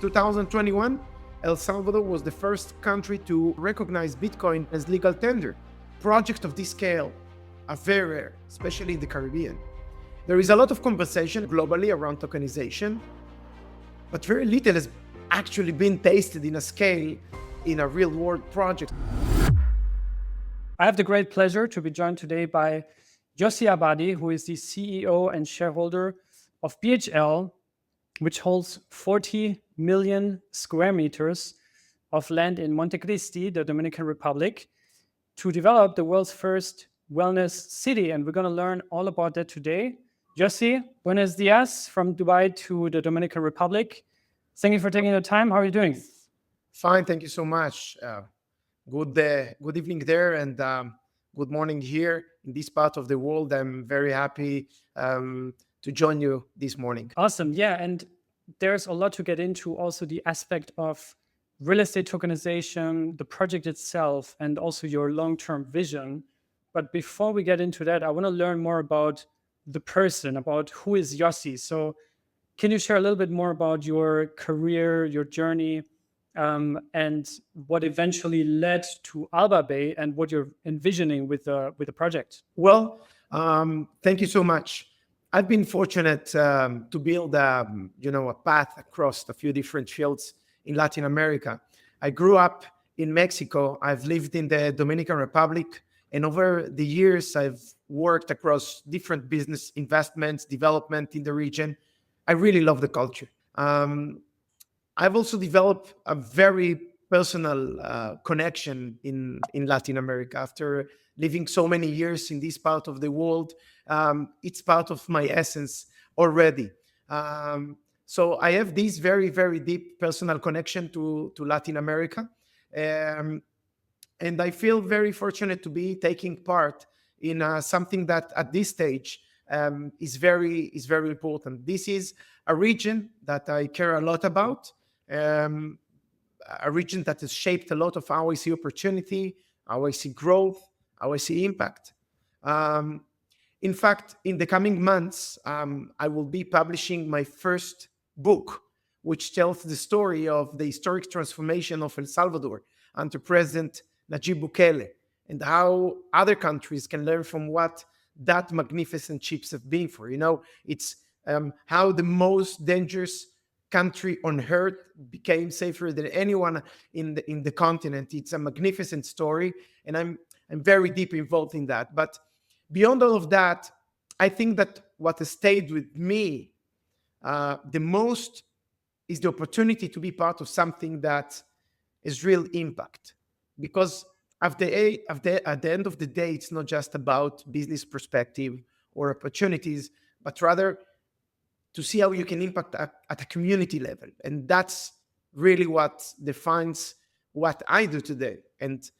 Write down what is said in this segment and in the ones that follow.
2021, El Salvador was the first country to recognize Bitcoin as legal tender. Projects of this scale are very rare, especially in the Caribbean. There is a lot of conversation globally around tokenization, but very little has actually been tasted in a scale in a real-world project. I have the great pleasure to be joined today by Yossi Abbadi, who is the CEO and shareholder of BHL, which holds 40 million square meters of land in Montecristi, the Dominican Republic, to develop the world's first wellness city. And we're going to learn all about that today. Yossi, buenos dias from Dubai to the Dominican Republic. Thank you for taking the time. How are you doing? Fine, thank you so much. Good evening there, and good morning here in this part of the world. I'm very happy to join you this morning. Awesome. Yeah, and there's a lot to get into, also the aspect of real estate tokenization, the project itself, and also your long-term vision. But before we get into that, I want to learn more about the person, about who is Yossi. So can you share a little bit more about your career, your journey, and what eventually led to Alba Bay and what you're envisioning with the project? Well, thank you so much. I've been fortunate to build a path across a few different fields in Latin America. I grew up in Mexico. I've lived in the Dominican Republic, and over the years, I've worked across different business investments, development in the region. I really love the culture. I've also developed a very personal connection in Latin America. After living so many years in this part of the world, it's part of my essence already. So I have this very, very deep personal connection to Latin America. And I feel very fortunate to be taking part in something that at this stage is very important. This is a region that I care a lot about, a region that has shaped a lot of how I see opportunity, how I see growth, how I see impact. In fact, in the coming months, I will be publishing my first book, which tells the story of the historic transformation of El Salvador under President Najib Bukele, and how other countries can learn from what that magnificent chips have been for. It's how the most dangerous country on earth became safer than anyone in the continent. It's a magnificent story, and I'm very deep involved in that. But beyond all of that, I think that what has stayed with me the most is the opportunity to be part of something that is real impact. Because at the end of the day, it's not just about business perspective or opportunities, but rather to see how you can impact at a community level. And that's really what defines what I do today. And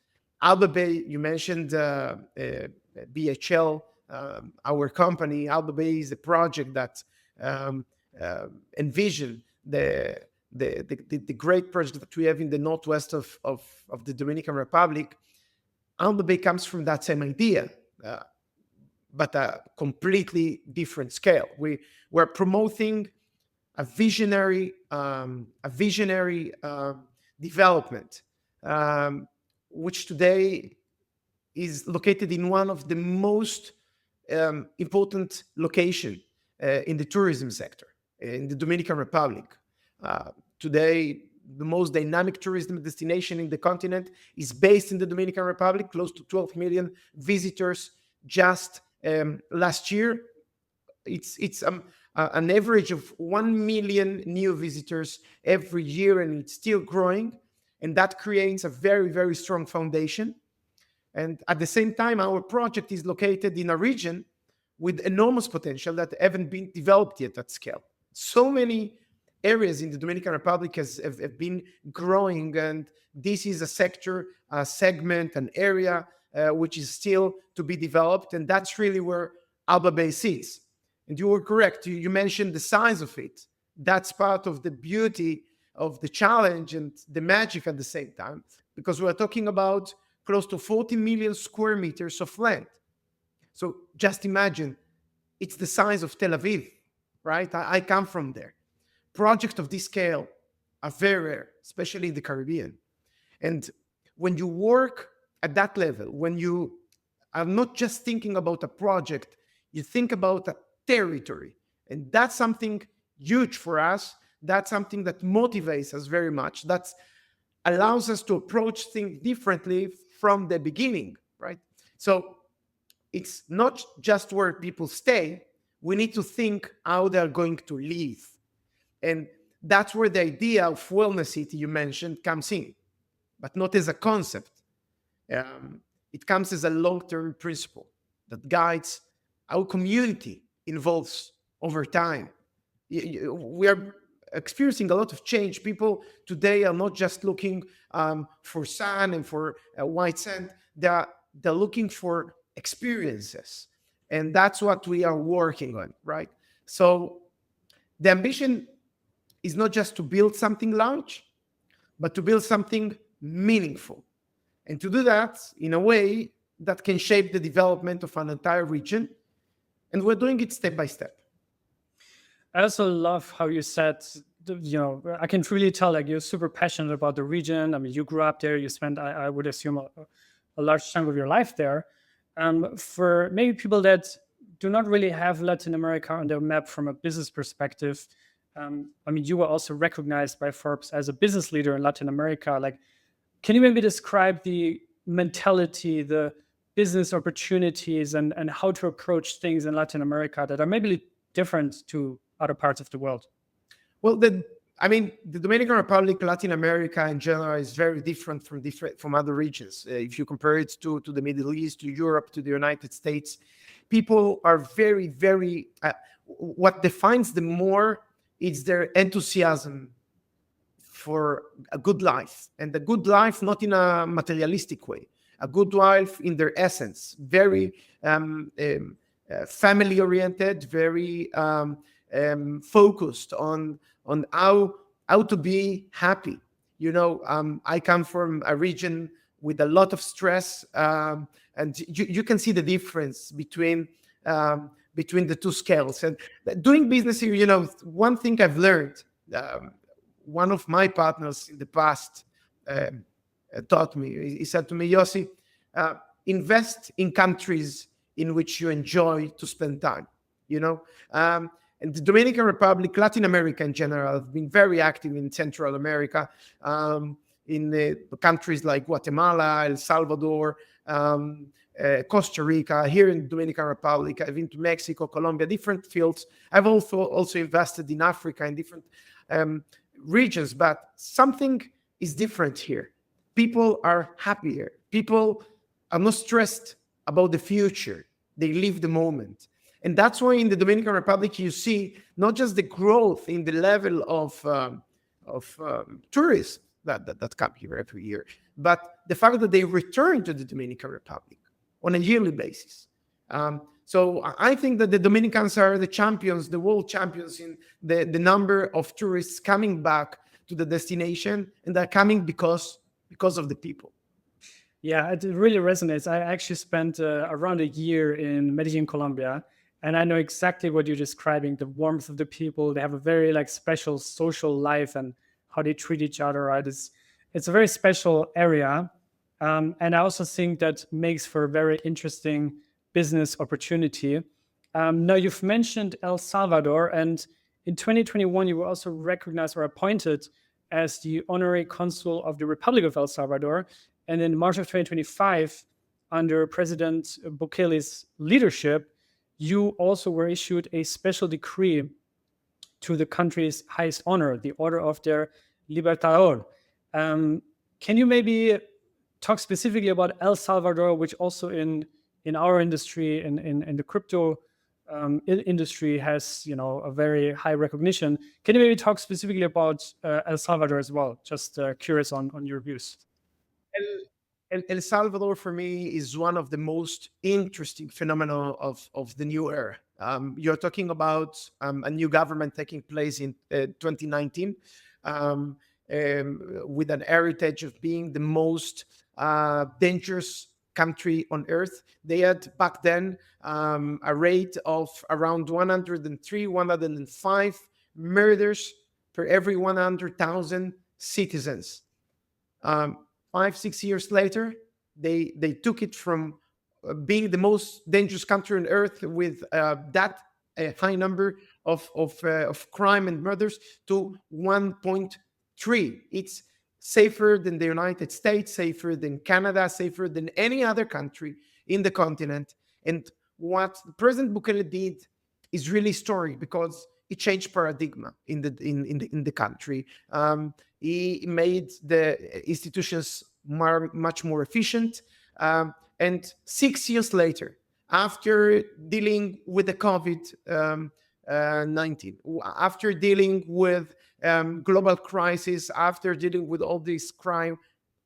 Alba Bay, you mentioned BHL, our company. Alba Bay is a project that envision the great project that we have in the northwest of the Dominican Republic. Alba Bay comes from that same idea, but a completely different scale. We're promoting a visionary development, which today is located in one of the most important location in the tourism sector in the Dominican Republic. Today, the most dynamic tourism destination in the continent is based in the Dominican Republic, close to 12 million visitors just last year. It's an average of 1 million new visitors every year, and it's still growing. And that creates a very, very strong foundation. And at the same time, our project is located in a region with enormous potential that haven't been developed yet at scale. So many areas in the Dominican Republic have been growing, and this is a sector, a segment, an area which is still to be developed, and that's really where Alba Bay sits. And you were correct. You mentioned the size of it. That's part of the beauty of the challenge and the magic at the same time, because we're talking about close to 40 million square meters of land. So just imagine, it's the size of Tel Aviv, right? I come from there. Projects of this scale are very rare, especially in the Caribbean. And when you work at that level, when you are not just thinking about a project, you think about a territory. And that's something huge for us. That's something that motivates us very much. That allows us to approach things differently from the beginning, right? So it's not just where people stay. We need to think how they're going to live. And that's where the idea of wellness city you mentioned comes in, but not as a concept. It comes as a long-term principle that guides how community evolves over time. We are experiencing a lot of change. People today are not just looking for sun and for white sand. They're looking for experiences, and that's what we are working on, right? So the ambition is not just to build something large, but to build something meaningful, and to do that in a way that can shape the development of an entire region. And we're doing it step by step. I also love how you said, I can really tell like you're super passionate about the region. I mean, you grew up there, you spent, I would assume, a large chunk of your life there. For maybe people that do not really have Latin America on their map from a business perspective, I mean, you were also recognized by Forbes as a business leader in Latin America. Like, can you maybe describe the mentality, the business opportunities, and how to approach things in Latin America that are maybe different to other parts of the world? Well, the Dominican Republic, Latin America in general, is very different from other regions. If you compare it to the Middle East, to Europe, to the United States, people are very, very. What defines them more is their enthusiasm for a good life, and a good life not in a materialistic way, a good life in their essence, very family oriented, very focused on how to be happy. I come from a region with a lot of stress, and you can see the difference between the two scales. And doing business here, one thing I've learned, one of my partners in the past taught me. He said to me, Yossi, invest in countries in which you enjoy to spend time. And the Dominican Republic, Latin America in general, have been very active in Central America, in the countries like Guatemala, El Salvador, Costa Rica, here in the Dominican Republic. I've been to Mexico, Colombia, different fields. I've also invested in Africa in different regions, but something is different here. People are happier. People are not stressed about the future. They live the moment. And that's why in the Dominican Republic, you see not just the growth in the level of tourists that come here every year, but the fact that they return to the Dominican Republic on a yearly basis. So I think that the Dominicans are the champions, the world champions in the number of tourists coming back to the destination, and they're coming because of the people. Yeah, it really resonates. I actually spent around a year in Medellin, Colombia, and I know exactly what you're describing, the warmth of the people. They have a very special social life and how they treat each other. Right? It's a very special area. And I also think that makes for a very interesting business opportunity. Now, you've mentioned El Salvador, and in 2021, you were also recognized or appointed as the honorary consul of the Republic of El Salvador. And in March of 2025, under President Bukele's leadership, you also were issued a special decree to the country's highest honor, the Order of the Libertador. Can you maybe talk specifically about El Salvador, which also in our industry, in the crypto industry, has a very high recognition? Can you maybe talk specifically about El Salvador as well? Just curious on your views. El Salvador, for me, is one of the most interesting phenomena of the new era. You're talking about a new government taking place in 2019, with an heritage of being the most dangerous country on earth. They had back then a rate of around 103, 105 murders per every 100,000 citizens. 5-6 years later, they took it from being the most dangerous country on earth with that high number of crime and murders to 1.3. It's safer than the United States, safer than Canada, safer than any other country in the continent. And what President Bukele did is really historic because it changed paradigm in the country. He made the institutions much more efficient. And 6 years later, after dealing with the COVID-19, after dealing with global crisis, after dealing with all this crime,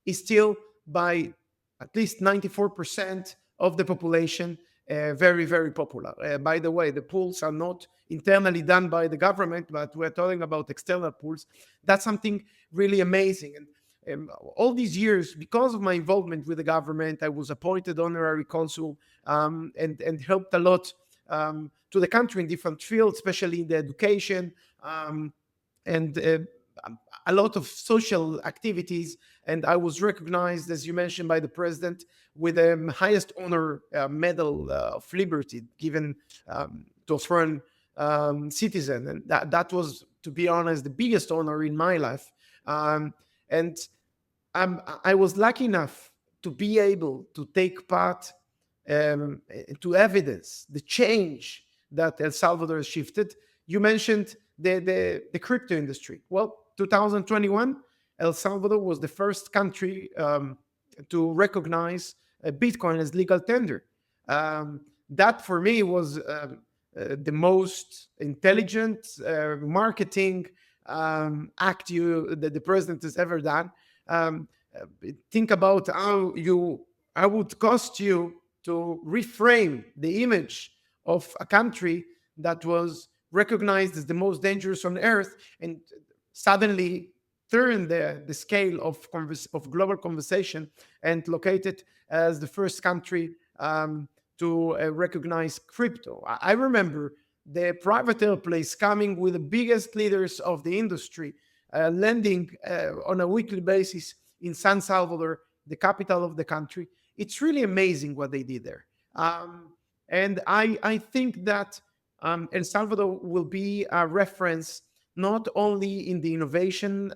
is still by at least 94% of the population very, very popular. By the way, the polls are not internally done by the government, but we're talking about external polls. That's something really amazing. And all these years, because of my involvement with the government, I was appointed honorary consul and helped a lot to the country in different fields, especially in the education and a lot of social activities. And I was recognized, as you mentioned, by the president with the highest honor medal of liberty given to a foreign citizen. And that was, to be honest, the biggest honor in my life. And I was lucky enough to be able to take part to evidence the change that El Salvador has shifted. You mentioned the crypto industry. Well, 2021, El Salvador was the first country to recognize Bitcoin as legal tender. That for me was the most intelligent marketing act that the president has ever done. Think about how would cost you to reframe the image of a country that was recognized as the most dangerous on earth and suddenly turn the scale of global conversation and located as the first country to recognize crypto. I remember the private airplanes coming with the biggest leaders of the industry, landing on a weekly basis in San Salvador, the capital of the country. It's really amazing what they did there. And I think that El Salvador will be a reference not only in the innovation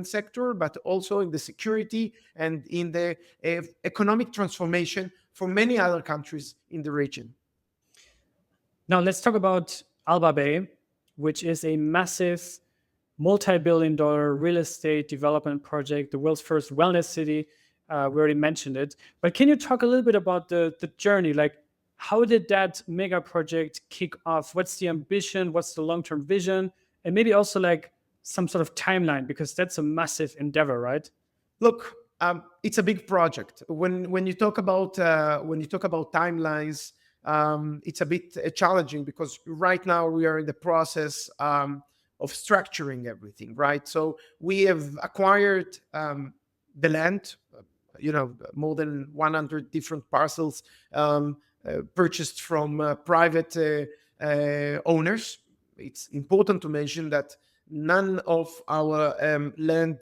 sector, but also in the security and in the economic transformation for many other countries in the region. Now let's talk about Alba Bay, which is a massive multi-billion-dollar real estate development project, the world's first wellness city. We already mentioned it. But can you talk a little bit about the journey? Like, how did that mega project kick off? What's the ambition? What's the long-term vision? And maybe also like some sort of timeline, because that's a massive endeavor, right? Look, it's a big project. When you talk about timelines, it's a bit challenging because right now we are in the process of structuring everything, right? So we have acquired the land, more than 100 different parcels purchased from private owners. It's important to mention that none of our land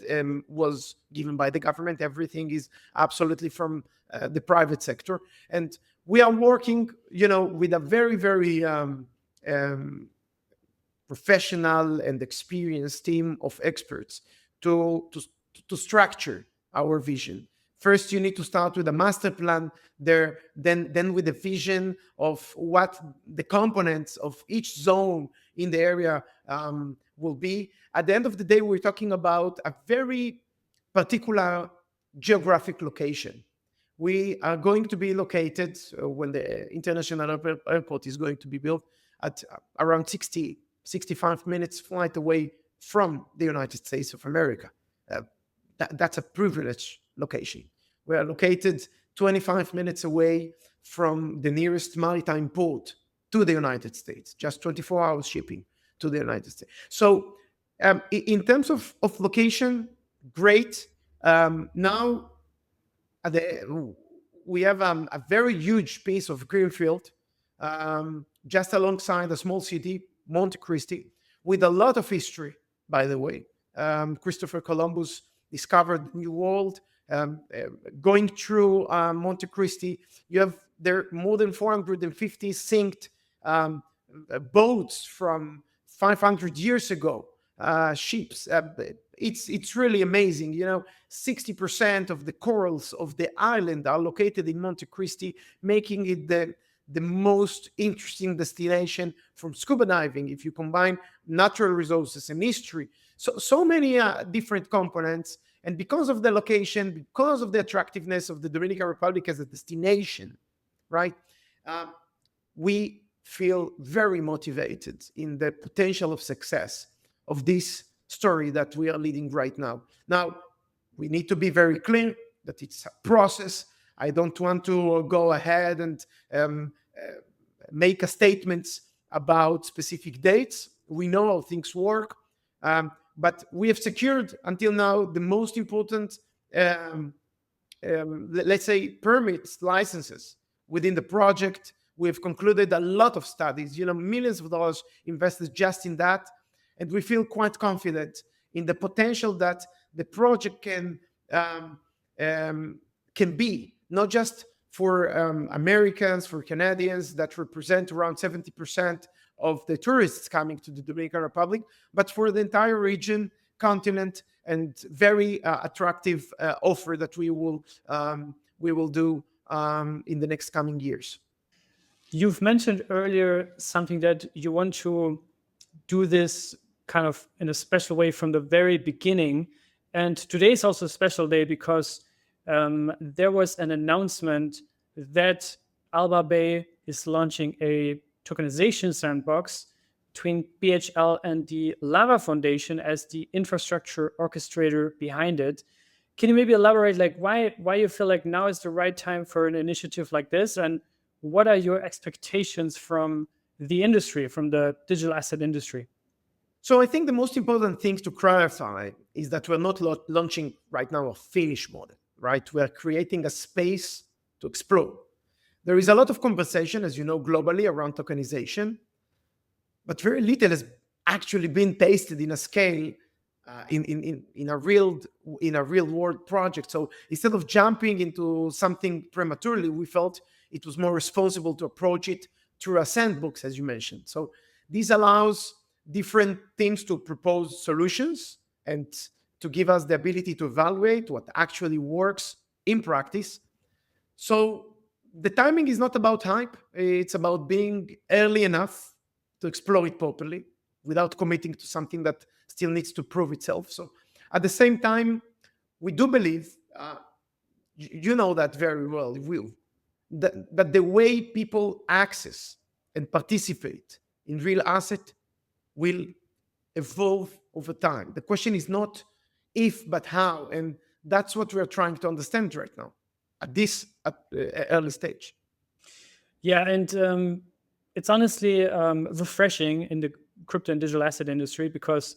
was given by the government. Everything is absolutely from the private sector. And we are working, with a very, very professional and experienced team of experts to structure our vision. First, you need to start with a master plan there, then with a vision of what the components of each zone in the area will be. At the end of the day, we're talking about a very particular geographic location. We are going to be located when the international airport is going to be built at around 65 minutes flight away from the United States of America. That's a privileged location. We are located 25 minutes away from the nearest maritime port to the United States, just 24 hours shipping to the United States. So in terms of location, great. Now we have a very huge piece of greenfield just alongside a small city, Montecristi, with a lot of history, by the way. Christopher Columbus discovered New World. Going through Montecristi, you have there more than 450 synced boats from 500 years ago, ships. It's really amazing. 60% of the corals of the island are located in Montecristi, making it the most interesting destination from scuba diving. If you combine natural resources and history, so many different components. And because of the location, because of the attractiveness of the Dominican Republic as a destination, right? We feel very motivated in the potential of success of this story that we are leading right now. Now, we need to be very clear that it's a process. I don't want to go ahead and make a statement about specific dates. We know how things work, but we have secured until now the most important, let's say, permits, licenses within the project. We've concluded a lot of studies, millions of dollars invested just in that. And we feel quite confident in the potential that the project can be, not just for Americans, for Canadians that represent around 70% of the tourists coming to the Dominican Republic, but for the entire region, continent, and very attractive offer that we will do in the next coming years. You've mentioned earlier something that you want to do this kind of in a special way from the very beginning. And today is also a special day because there was an announcement that Alba Bay is launching a tokenization sandbox between BHL and the Lava Foundation as the infrastructure orchestrator behind it. Can you maybe elaborate why you feel like now is the right time for an initiative like this, and what are your expectations from the industry, from the digital asset industry? So I think the most important thing to clarify is that we're not launching right now a finished model, right? We're creating a space to explore. There is a lot of conversation, as you know, globally around tokenization, but very little has actually been tasted in a scale in a real world project. So instead of jumping into something prematurely, we felt it was more responsible to approach it through a sandbox, as you mentioned. So this allows different teams to propose solutions and to give us the ability to evaluate what actually works in practice. So the timing is not about hype. It's about being early enough to explore it properly without committing to something that still needs to prove itself. So at the same time, we do believe, you know that very well, that the way people access and participate in real asset will evolve over time. The question is not if, but how. And that's what we're trying to understand right now at this early stage. Yeah, and it's honestly refreshing in the crypto and digital asset industry because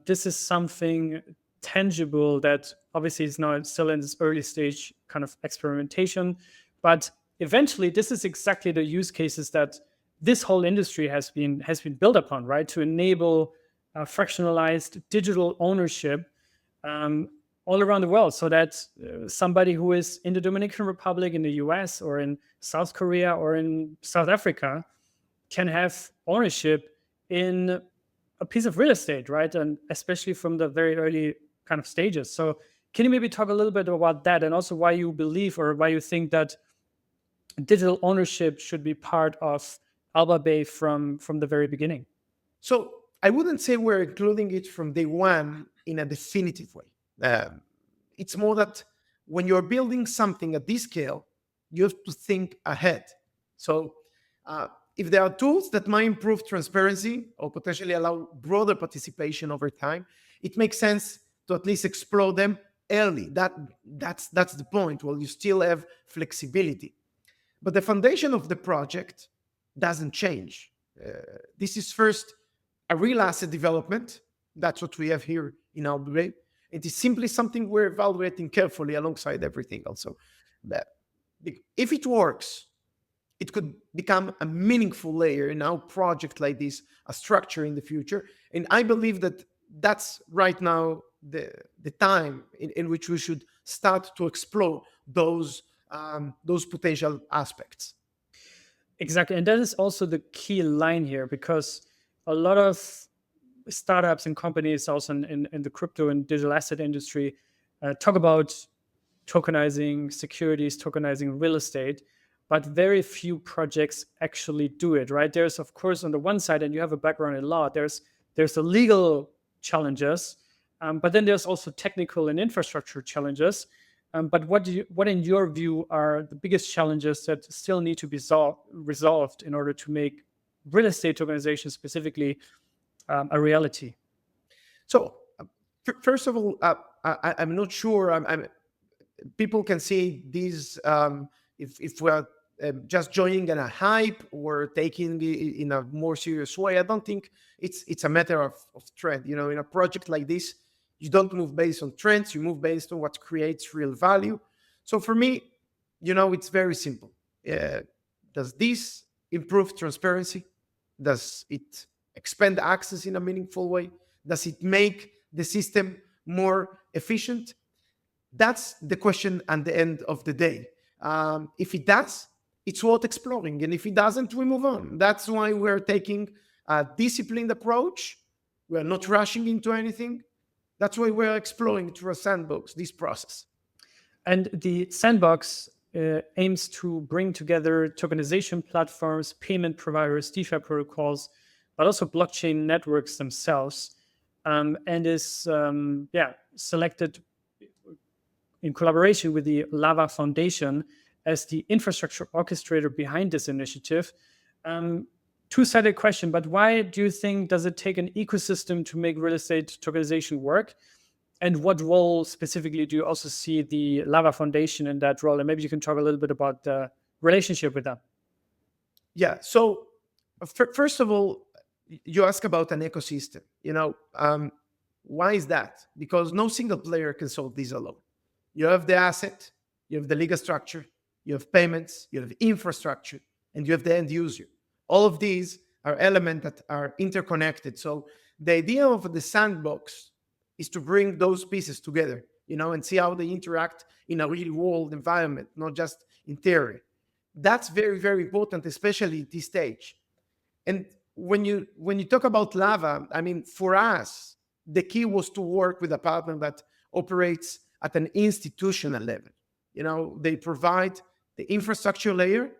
this is something tangible that obviously is now still in this early stage kind of experimentation. But eventually, this is exactly the use cases that this whole industry has been built upon, right? To enable fractionalized digital ownership all around the world, so that somebody who is in the Dominican Republic, in the US, or in South Korea, or in South Africa can have ownership in a piece of real estate, right? And especially from the very early kind of stages. So can you maybe talk a little bit about that, and also why you believe or why you think that digital ownership should be part of Alba Bay from the very beginning? So I wouldn't say we're including it from day one in a definitive way. It's more that when you're building something at this scale, you have to think ahead. So if there are tools that might improve transparency or potentially allow broader participation over time, it makes sense to at least explore them early. That's the point. Well, you still have flexibility. But the foundation of the project doesn't change. This is first a real asset development. That's what we have here in Alba Bay. It is simply something we're evaluating carefully alongside everything else. So if it works, it could become a meaningful layer in our project like this, a structure in the future. And I believe that that's right now the time in which we should start to explore those potential aspects. Exactly. And that is also the key line here, because a lot of startups and companies also in the crypto and digital asset industry talk about tokenizing securities, tokenizing real estate, but very few projects actually do it, right? There's, of course, on the one side, and you have a background in law, there's the legal challenges, but then there's also technical and infrastructure challenges. But what in your view are the biggest challenges that still need to be resolved in order to make real estate tokenization specifically a reality? So, first of all, I'm not sure. People can see these if we're just joining in a hype or taking it in a more serious way. I don't think it's a matter of trend. You know, in a project like this, you don't move based on trends. You move based on what creates real value. So for me, you know, it's very simple. Does this improve transparency? Does it expand access in a meaningful way? Does it make the system more efficient? That's the question at the end of the day. If it does, it's worth exploring. And if it doesn't, we move on. That's why we're taking a disciplined approach. We're not rushing into anything. That's why we're exploring through a sandbox this process. And the sandbox aims to bring together tokenization platforms, payment providers, DeFi protocols, but also blockchain networks themselves, and is selected in collaboration with the Lava Foundation as the infrastructure orchestrator behind this initiative. Two-sided question, but why do you think does it take an ecosystem to make real estate tokenization work? And what role specifically do you also see the Lava Foundation in that role? And maybe you can talk a little bit about the relationship with them. Yeah. So first of all, you ask about an ecosystem. You know, why is that? Because no single player can solve this alone. You have the asset, you have the legal structure, you have payments, you have infrastructure, and you have the end user. All of these are elements that are interconnected. So the idea of the sandbox is to bring those pieces together, you know, and see how they interact in a real world environment, not just in theory. That's very, very important, especially at this stage. And when you talk about Lava, I mean, for us, the key was to work with a partner that operates at an institutional level. You know, they provide the infrastructure layer,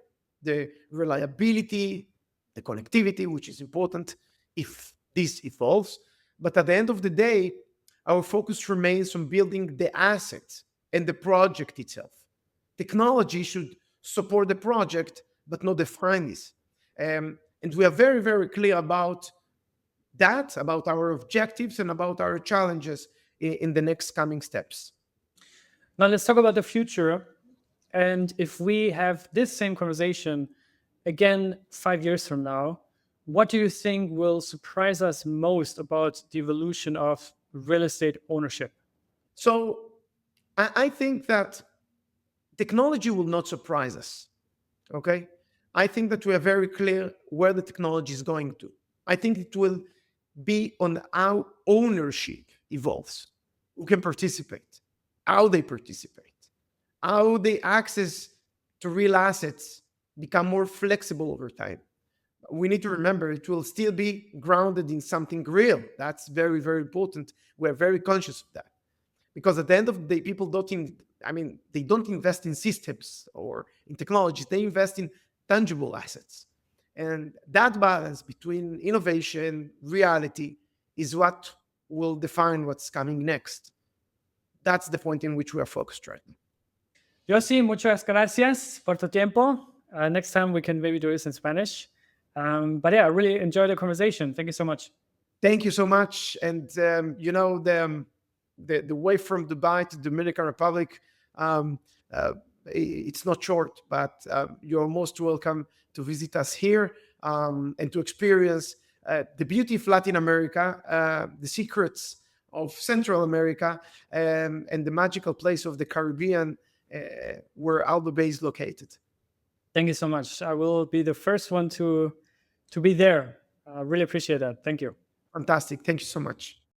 the reliability, the connectivity, which is important if this evolves. But at the end of the day, our focus remains on building the asset and the project itself. Technology should support the project, but not define this. And we are very, very clear about that, about our objectives and about our challenges in the next coming steps. Now let's talk about the future. And if we have this same conversation again 5 years from now, what do you think will surprise us most about the evolution of real estate ownership? So I think that technology will not surprise us. Okay. I think that we are very clear where the technology is going to. I think it will be on how ownership evolves, who can participate, how they participate, how the access to real assets become more flexible over time. We need to remember it will still be grounded in something real. That's very, very important. We're very conscious of that. Because at the end of the day, people they don't invest in systems or in technologies. They invest in tangible assets. And that balance between innovation, reality, is what will define what's coming next. That's the point in which we are focused right now. Yossi, muchas gracias por tu tiempo. Next time we can maybe do this in Spanish. But yeah, I really enjoyed the conversation. Thank you so much. Thank you so much. And you know, the way from Dubai to Dominican Republic, it's not short, but you're most welcome to visit us here and to experience the beauty of Latin America, the secrets of Central America, and the magical place of the Caribbean where Alba Bay is located. Thank you so much. I will be the first one to be there. I really appreciate that. Thank you. Fantastic. Thank you so much.